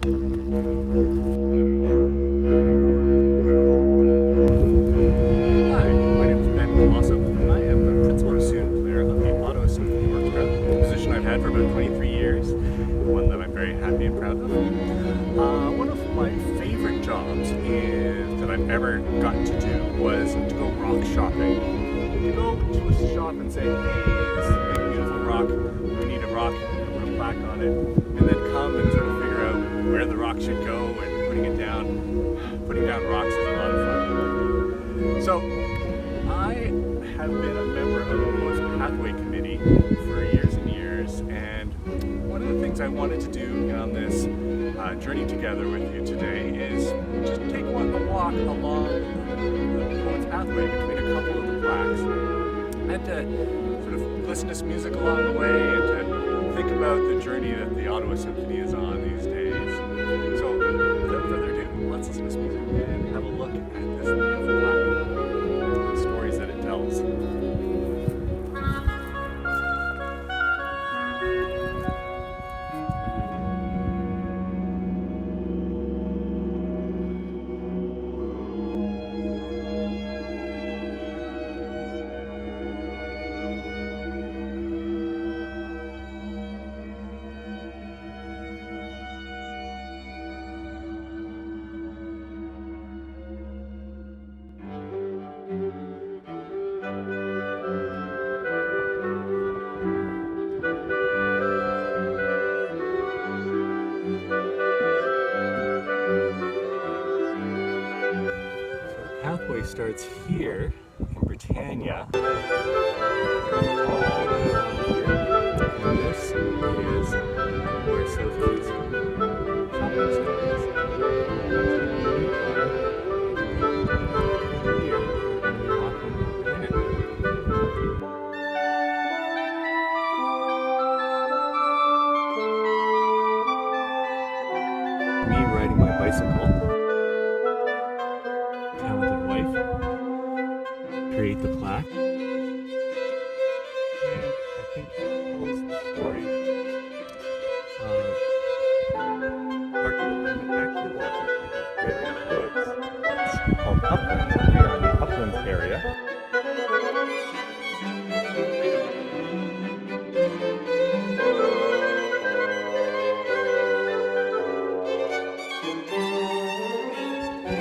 my name is Ben Glossop. I am the principal bassoon player of the Ottawa Symphony Orchestra, a position I've had for about 23 years, one that I'm very happy and proud of. One of my favorite jobs that I've ever gotten to do was to go rock shopping. To go to a shop and say, hey, this is a big beautiful rock, we need a rock, and put a plaque on it, and then come and sort of figure out where the rock should go and putting it down. Putting down rocks is a lot of fun. So I have been a member of the Poets Pathway Committee for years and years, and one of the things I wanted to do on this journey together with you today is just take a walk along the Poets Pathway between a couple of the plaques, and to sort of listen to some music along the way and to think about the journey that the Ottawa Symphony is on these days. So without further ado, let's listen to some music and have a look at this beautiful plaque, the stories that it tells. Starts here in Britannia, and this is where Sophie's shopping starts. Here, walking in it. Me riding my bicycle. Create the plaque, and I think it tells the story of Archibald Lampman actually walking through the woods. It's called Uplands. We are in the Uplands area.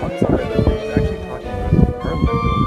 Odds are that he's actually talking about the Parliament building.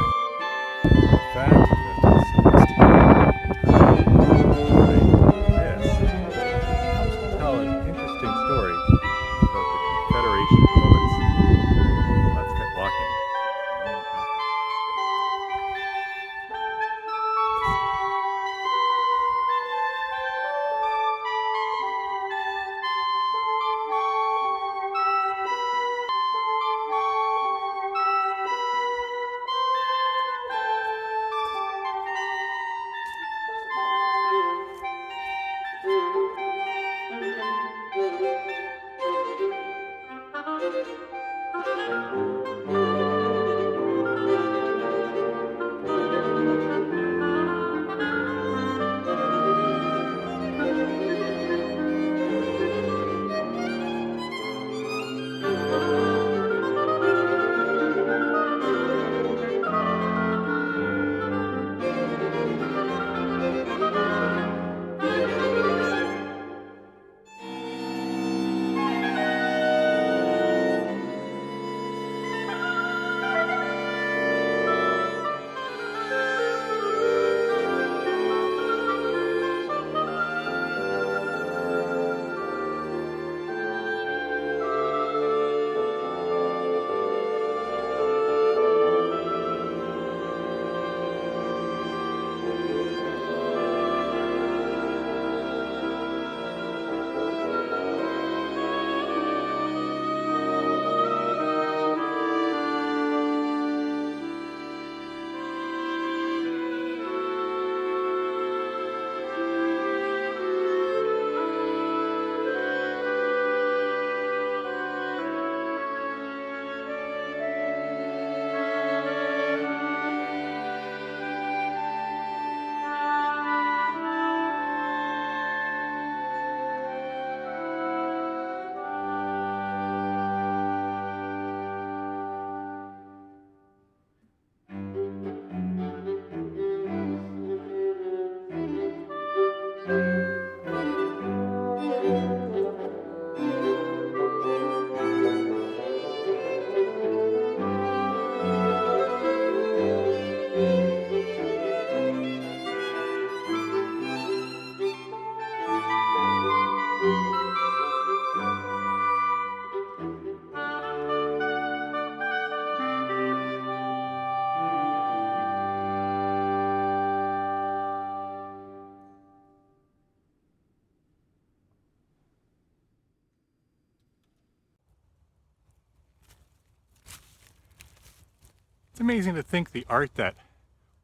It's amazing to think the art that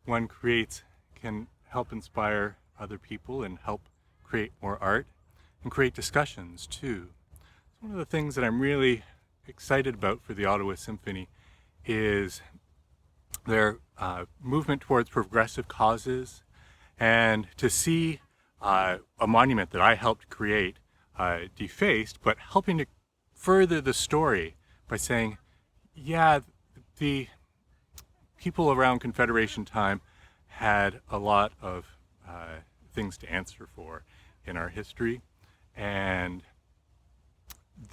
one creates can help inspire other people and help create more art and create discussions too. So one of the things that I'm really excited about for the Ottawa Symphony is their movement towards progressive causes, and to see a monument that I helped create, Defaced, but helping to further the story by saying, yeah, the people around Confederation time had a lot of things to answer for in our history, and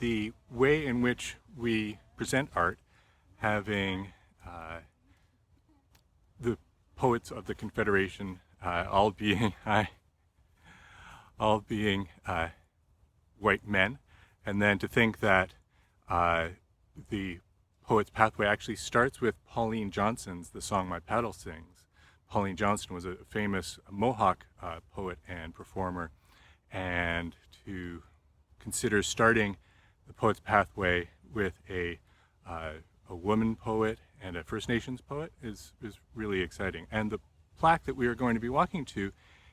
the way in which we present art, having the poets of the Confederation all being white men, and then to think that the poet's pathway actually starts with Pauline Johnson's The Song My Paddle Sings. Pauline Johnson was a famous Mohawk poet and performer, and to consider starting the poet's pathway with a woman poet and a First Nations poet is really exciting. And the plaque that we are going to be walking to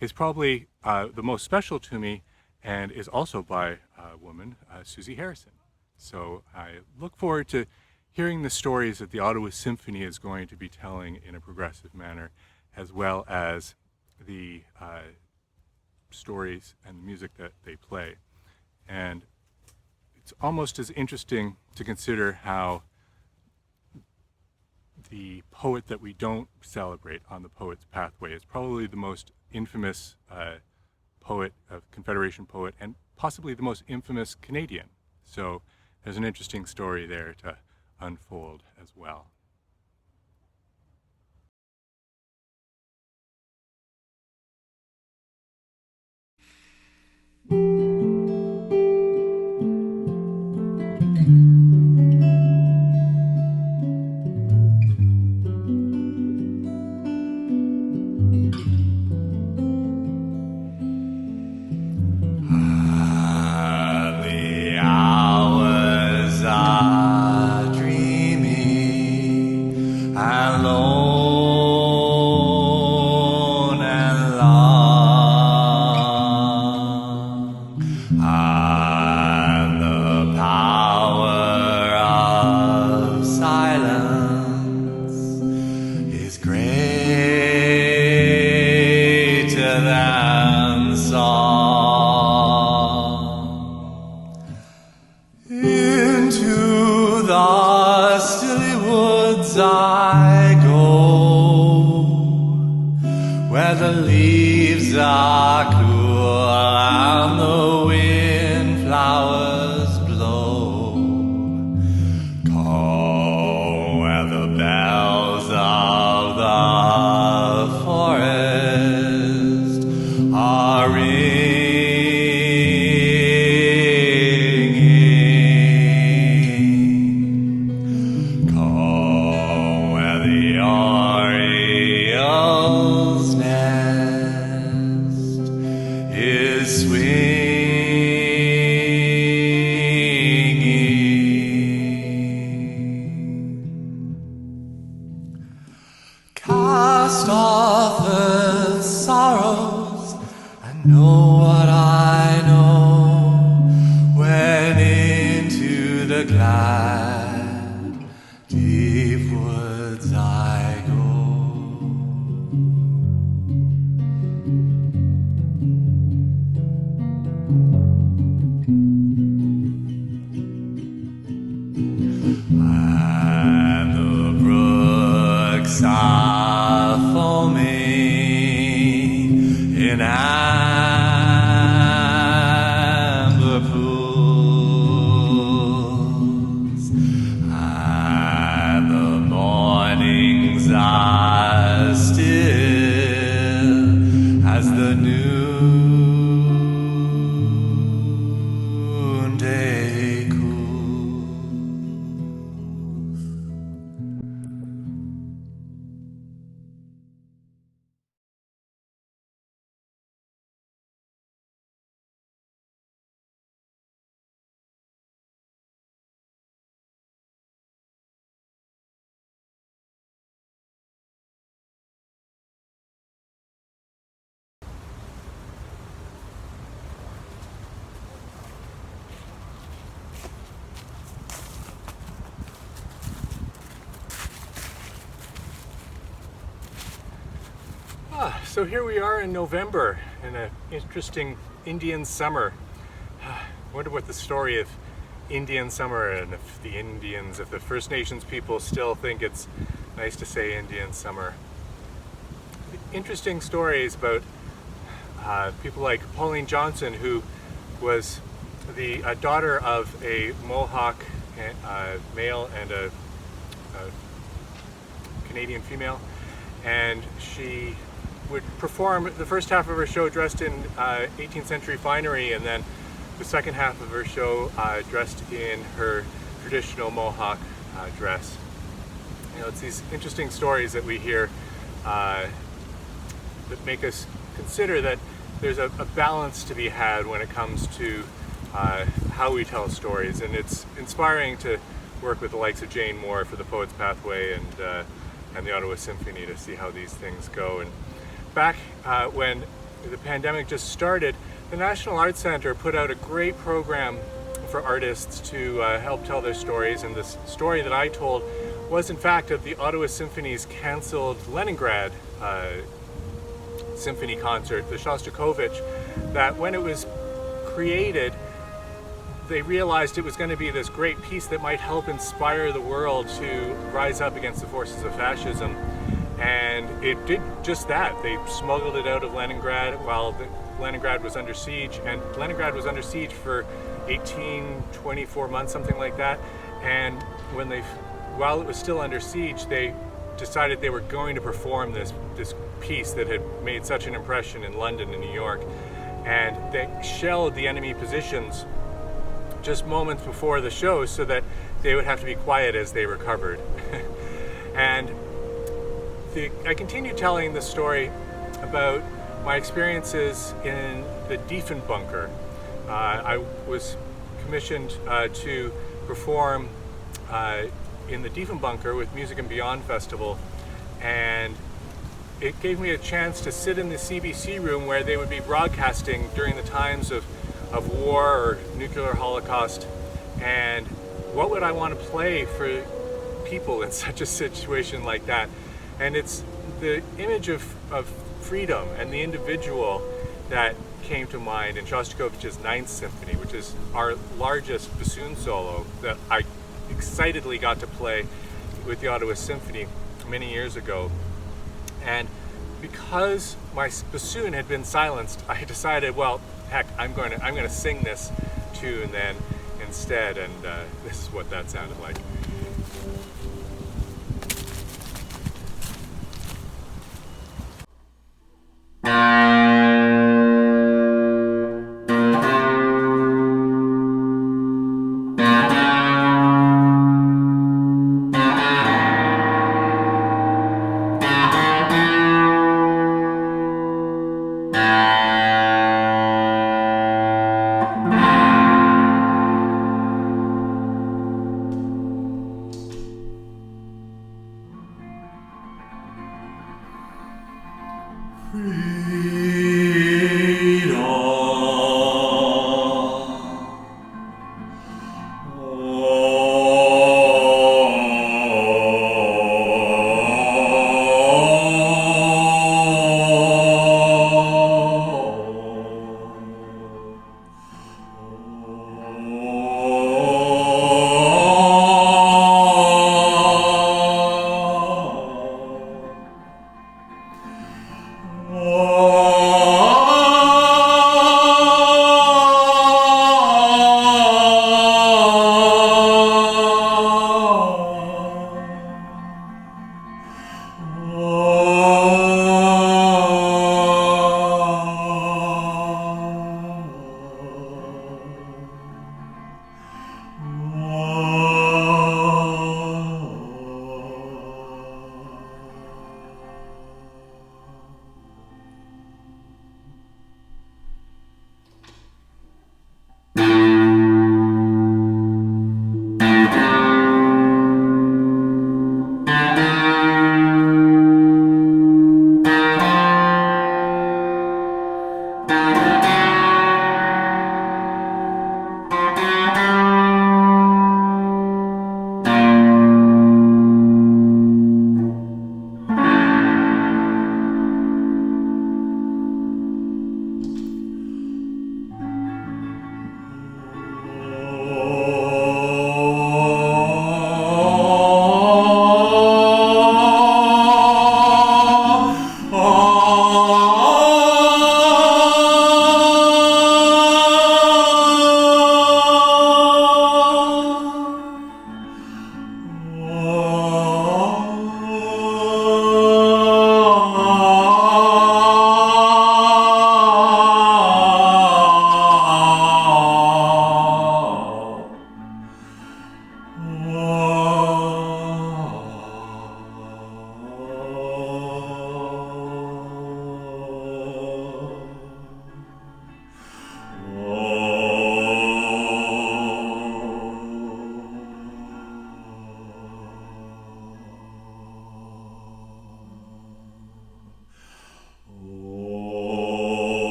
is probably the most special to me, and is also by a woman, Susie Harrison. So I look forward to hearing the stories that the Ottawa Symphony is going to be telling in a progressive manner, as well as the stories and the music that they play. And it's almost as interesting to consider how the poet that we don't celebrate on the poet's pathway is probably the most infamous poet, Confederation poet, and possibly the most infamous Canadian. So there's an interesting story there to unfold as well. So here we are in November in an interesting Indian summer. Wonder what the story of Indian summer, and if the Indians, if the First Nations people still think it's nice to say Indian summer. Interesting stories about people like Pauline Johnson, who was the daughter of a Mohawk male and a Canadian female, and she would perform the first half of her show dressed in 18th century finery, and then the second half of her show dressed in her traditional Mohawk dress. You know, it's these interesting stories that we hear that make us consider that there's a balance to be had when it comes to how we tell stories, and it's inspiring to work with the likes of Jane Moore for the Poets Pathway and the Ottawa Symphony to see how these things go. And back when the pandemic just started, the National Arts Centre put out a great program for artists to help tell their stories, and this story that I told was in fact of the Ottawa Symphony's cancelled Leningrad symphony concert, the Shostakovich, that when it was created, they realized it was going to be this great piece that might help inspire the world to rise up against the forces of fascism. And it did just that. They smuggled it out of Leningrad while Leningrad was under siege, and Leningrad was under siege for 24 months, something like that. And while it was still under siege, they decided they were going to perform this piece that had made such an impression in London and New York. And they shelled the enemy positions just moments before the show so that they would have to be quiet as they recovered. And I continued telling the story about my experiences in the Diefenbunker. I was commissioned to perform in the Diefenbunker with Music and Beyond Festival, and it gave me a chance to sit in the CBC room where they would be broadcasting during the times of war or nuclear holocaust, and what would I want to play for people in such a situation like that. And it's the image of freedom and the individual that came to mind in Shostakovich's Ninth Symphony, which is our largest bassoon solo that I excitedly got to play with the Ottawa Symphony many years ago. And because my bassoon had been silenced, I decided, well, heck, I'm going to sing this tune then instead, and this is what that sounded like.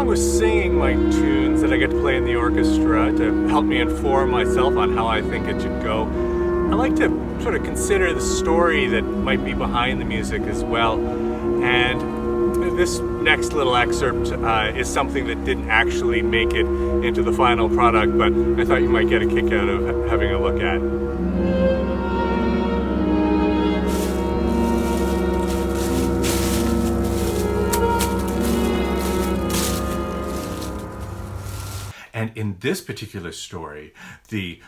Was singing my tunes that I get to play in the orchestra to help me inform myself on how I think it should go. I like to sort of consider the story that might be behind the music as well. And this next little excerpt is something that didn't actually make it into the final product, but I thought you might get a kick out of having a look at. And in this particular story, the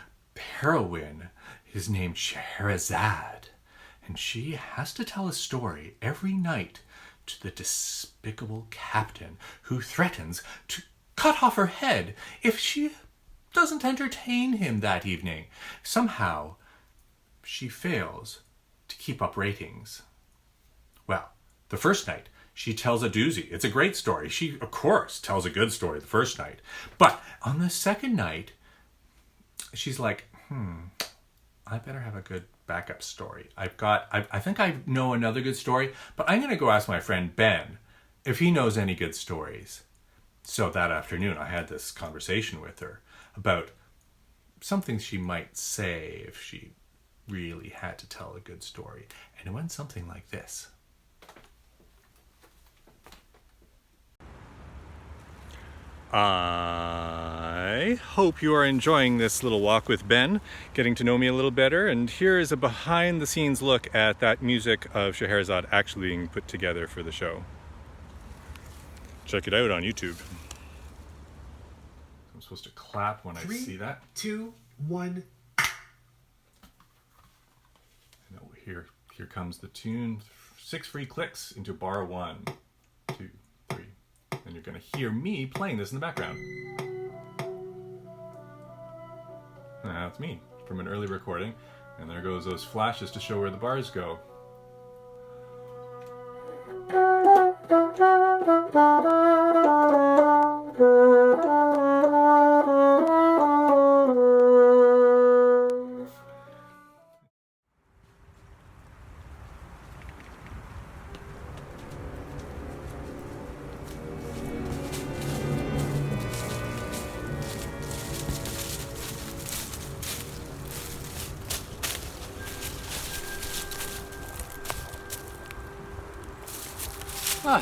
heroine is named Scheherazade, and she has to tell a story every night to the despicable captain who threatens to cut off her head if she doesn't entertain him that evening. Somehow, she fails to keep up ratings. Well, the first night, she tells a doozy. It's a great story. She, of course, tells a good story the first night. But on the second night, she's like, I better have a good backup story. I think I know another good story, but I'm going to go ask my friend Ben if he knows any good stories. So that afternoon, I had this conversation with her about something she might say if she really had to tell a good story. And it went something like this. I hope you are enjoying this little walk with Ben, getting to know me a little better, and here is a behind-the-scenes look at that music of Scheherazade actually being put together for the show. Check it out on YouTube. I'm supposed to clap when I see that. 3, 2, 1. Here comes the tune. 6 free clicks into bar 1, 2, 3. And you're going to hear me playing this in the background. That's me from an early recording. And there goes those flashes to show where the bars go.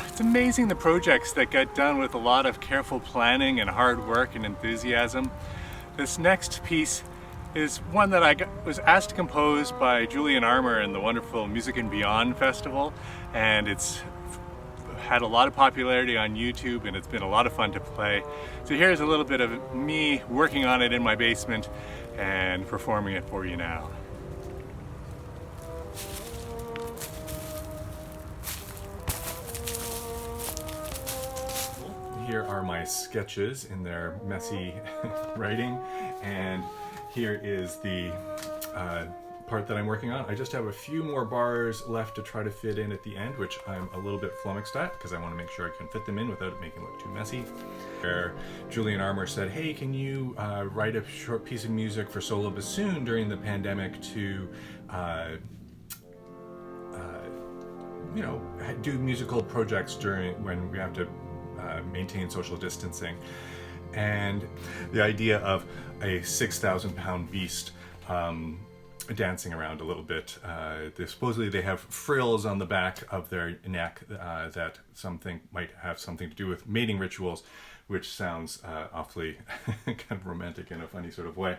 It's amazing the projects that get done with a lot of careful planning and hard work and enthusiasm. This next piece is one that I was asked to compose by Julian Armour in the wonderful Music and Beyond Festival, and it's had a lot of popularity on YouTube and it's been a lot of fun to play. So here's a little bit of me working on it in my basement and performing it for you now. Here are my sketches in their messy writing, and here is the part that I'm working on. I just have a few more bars left to try to fit in at the end, which I'm a little bit flummoxed at because I want to make sure I can fit them in without it making it look too messy. Where Julian Armour said, hey, can you write a short piece of music for solo bassoon during the pandemic to do musical projects during when we have to maintain social distancing. And the idea of a 6,000-pound beast dancing around a little bit. Supposedly they have frills on the back of their neck that something might have something to do with mating rituals, which sounds awfully kind of romantic in a funny sort of way.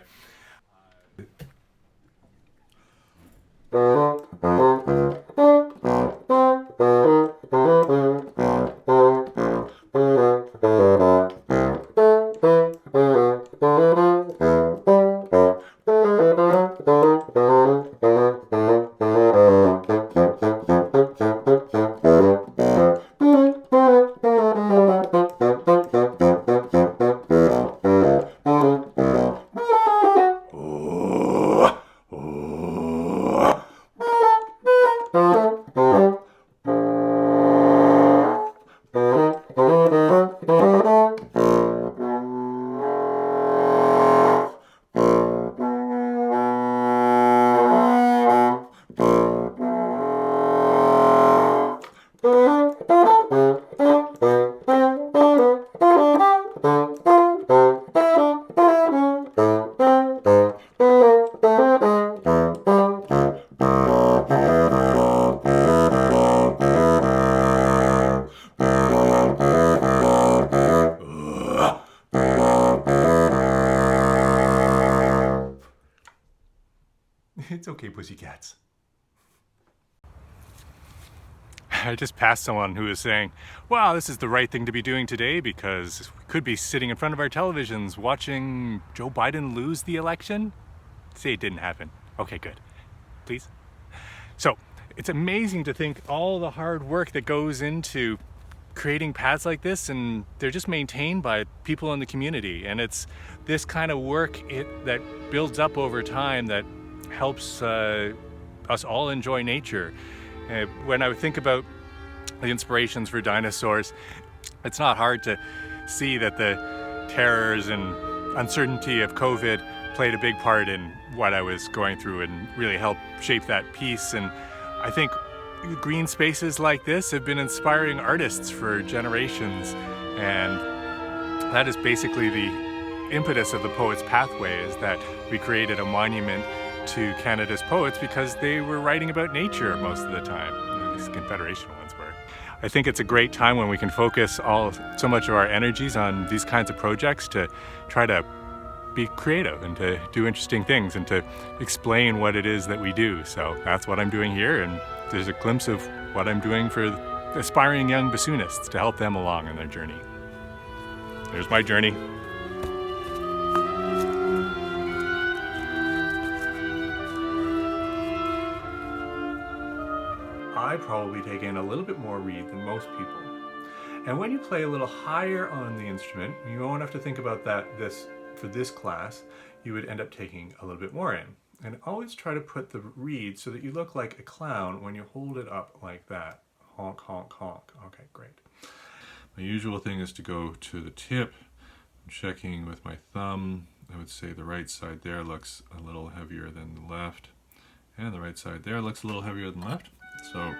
It's okay, pussycats. I just passed someone who was saying, wow, this is the right thing to be doing today because we could be sitting in front of our televisions watching Joe Biden lose the election. Say it didn't happen. Okay, good. Please. So it's amazing to think all the hard work that goes into creating paths like this, and they're just maintained by people in the community. And it's this kind of work that builds up over time that helps us all enjoy nature. When I think about the inspirations for Dinosaurs, it's not hard to see that the terrors and uncertainty of COVID played a big part in what I was going through and really helped shape that piece. And I think green spaces like this have been inspiring artists for generations, and that is basically the impetus of the Poets Pathway, is that we created a monument to Canada's poets because they were writing about nature most of the time. At least Confederation ones were. I think it's a great time when we can focus so much of our energies on these kinds of projects to try to be creative and to do interesting things and to explain what it is that we do. So that's what I'm doing here, and there's a glimpse of what I'm doing for aspiring young bassoonists to help them along in their journey. There's my journey. I probably take in a little bit more reed than most people. And when you play a little higher on the instrument, you won't have to think about for this class, you would end up taking a little bit more in. And always try to put the reed so that you look like a clown when you hold it up like that. Honk, honk, honk. Okay, great. My usual thing is to go to the tip. I'm checking with my thumb. I would say the right side there looks a little heavier than the left. And the right side there looks a little heavier than the left. So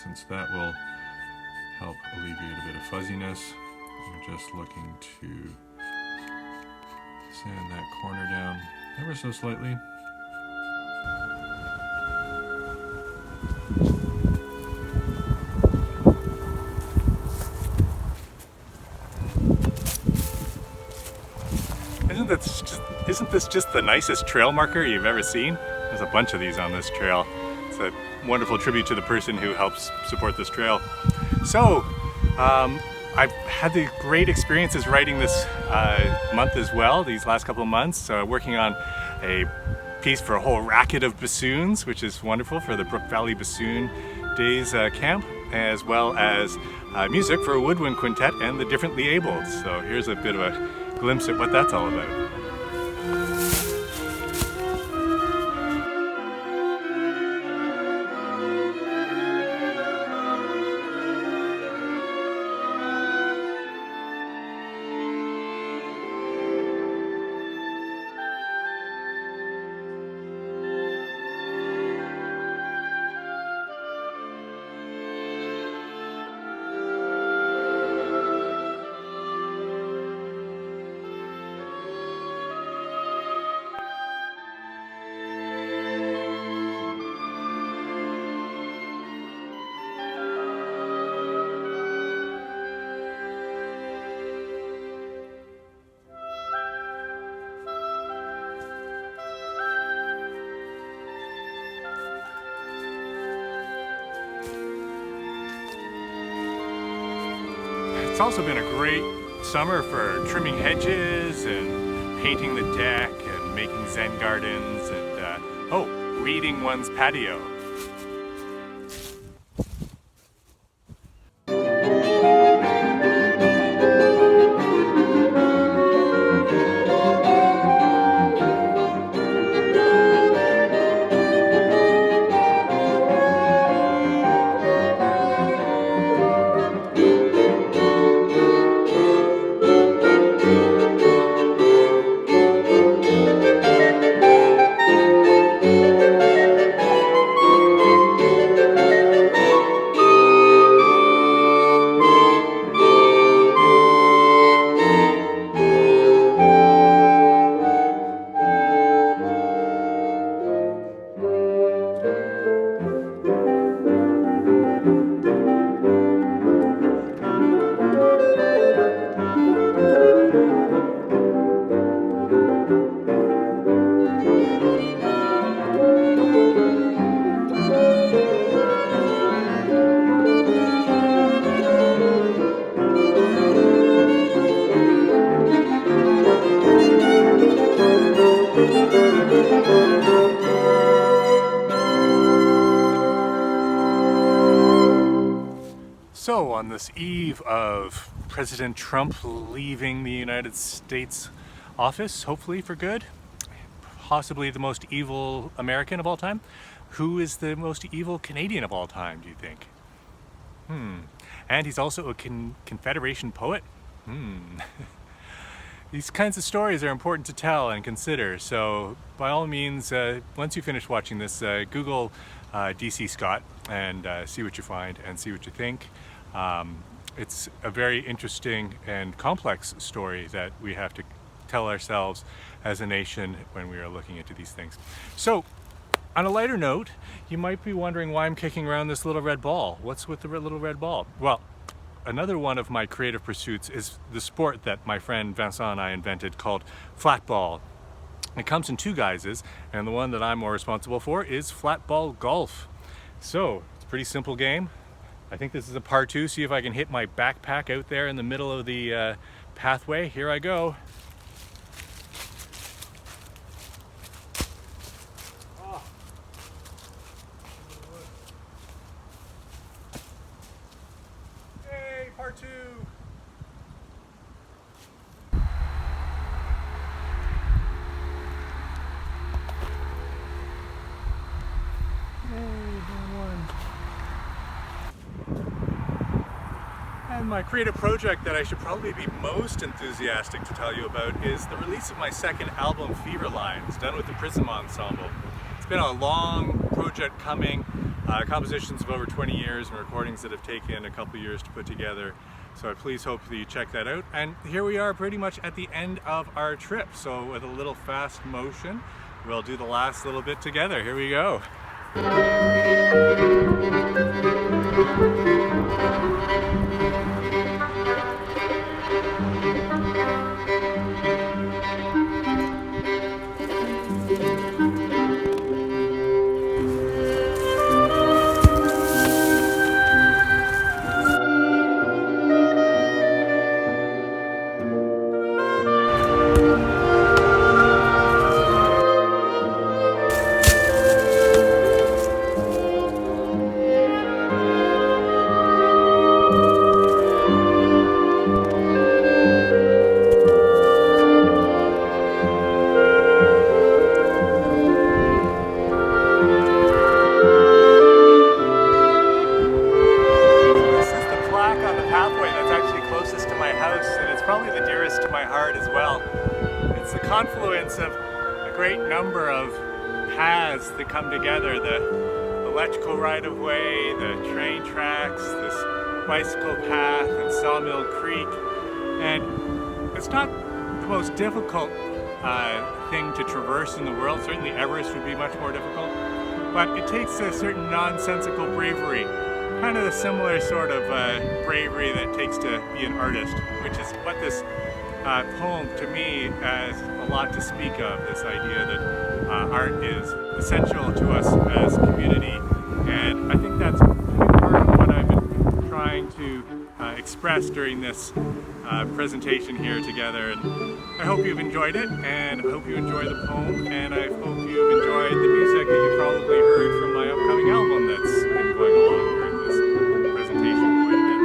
since that will help alleviate a bit of fuzziness, we're just looking to sand that corner down ever so slightly. Isn't this just the nicest trail marker you've ever seen? There's a bunch of these on this trail. It's a wonderful tribute to the person who helps support this trail. So, I've had the great experiences writing this month as well, these last couple of months, working on a piece for a whole racket of bassoons, which is wonderful for the Brook Valley Bassoon Days camp, as well as music for a woodwind quintet and the Differently Abled. So here's a bit of a glimpse at what that's all about. It's also been a great summer for trimming hedges and painting the deck and making Zen gardens and, weeding one's patio. So on this eve of President Trump leaving the United States office, hopefully for good, possibly the most evil American of all time, who is the most evil Canadian of all time, do you think? And he's also a Confederation poet? These kinds of stories are important to tell and consider, so by all means, once you finish watching this, Google DC Scott and see what you find and see what you think. It's a very interesting and complex story that we have to tell ourselves as a nation when we are looking into these things. So, on a lighter note, you might be wondering why I'm kicking around this little red ball. What's with the little red ball? Well, another one of my creative pursuits is the sport that my friend Vincent and I invented called flatball. It comes in two guises, and the one that I'm more responsible for is flatball golf. So, it's a pretty simple game. I think this is a par 2. See if I can hit my backpack out there in the middle of the pathway. Here I go. Hey, par 2. And my creative project that I should probably be most enthusiastic to tell you about is the release of my second album, Fever Lines, done with the Prisme Ensemble. It's been a long project coming, compositions of over 20 years and recordings that have taken a couple years to put together. So I please hope that you check that out. And here we are pretty much at the end of our trip. So with a little fast motion, we'll do the last little bit together. Here we go. Confluence of a great number of paths that come together, the electrical right-of-way, the train tracks, this bicycle path, and Sawmill Creek. And it's not the most difficult thing to traverse in the world. Certainly Everest would be much more difficult, but it takes a certain nonsensical bravery, kind of a similar sort of bravery that it takes to be an artist, which is what this poem to me has a lot to speak of, this idea that art is essential to us as a community, and I think that's part of what I've been trying to express during this presentation here together. And I hope you've enjoyed it, and I hope you enjoy the poem, and I hope you've enjoyed the music that you probably heard from my upcoming album that's been going along during this presentation quite a bit.